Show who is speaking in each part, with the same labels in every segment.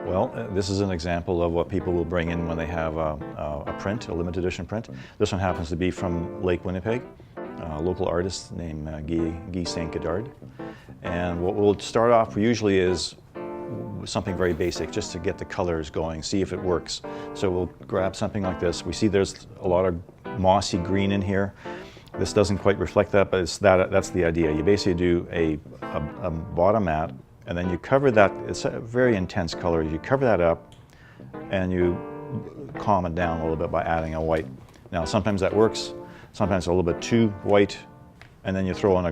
Speaker 1: Well, this is an example of what people will bring in when they have a print, a limited edition print. This one happens to be from Lake Winnipeg, a local artist named Guy St. Godard. And what we'll start off usually is something very basic, just to get the colors going, see if it works. So we'll grab something like this. We see there's a lot of mossy green in here. This doesn't quite reflect that, but that's the idea. You basically do a bottom mat, and then you cover that. It's a very intense color. You cover that up, and you calm it down a little bit by adding a white. Now, sometimes that works. Sometimes a little bit too white, and then you throw on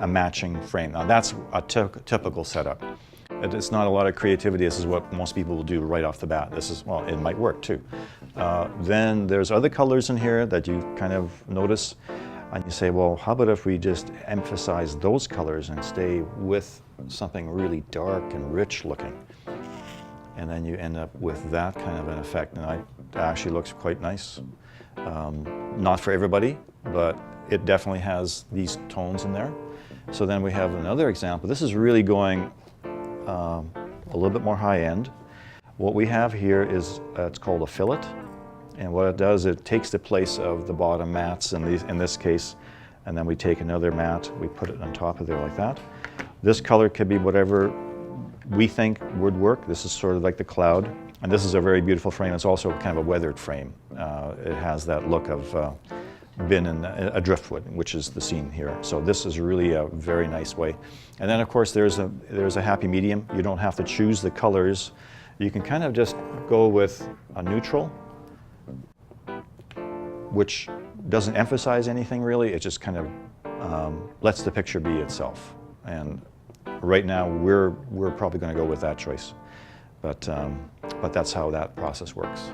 Speaker 1: a matching frame. Now, that's a typical setup. It's not a lot of creativity. This is what most people will do right off the bat. This is, well, it might work too. Then there's other colors in here that you kind of notice, and you say, well, how about if we just emphasize those colors and stay with something really dark and rich looking? And then you end up with that kind of an effect, and it actually looks quite nice. Not for everybody, but it definitely has these tones in there. So then we have another example. This is really going a little bit more high-end. What we have here is, it's called a fillet. And what it does, it takes the place of the bottom mats in this case, and then we take another mat, we put it on top of there like that. This color could be whatever we think would work. This is sort of like the cloud. And this is a very beautiful frame. It's also kind of a weathered frame. It has that look of been in a driftwood, which is the scene here. So this is really a very nice way. And then of course there's a happy medium. You don't have to choose the colors. You can kind of just go with a neutral, which doesn't emphasize anything really. It just kind of lets the picture be itself. And right now we're probably going to go with that choice. But that's how that process works.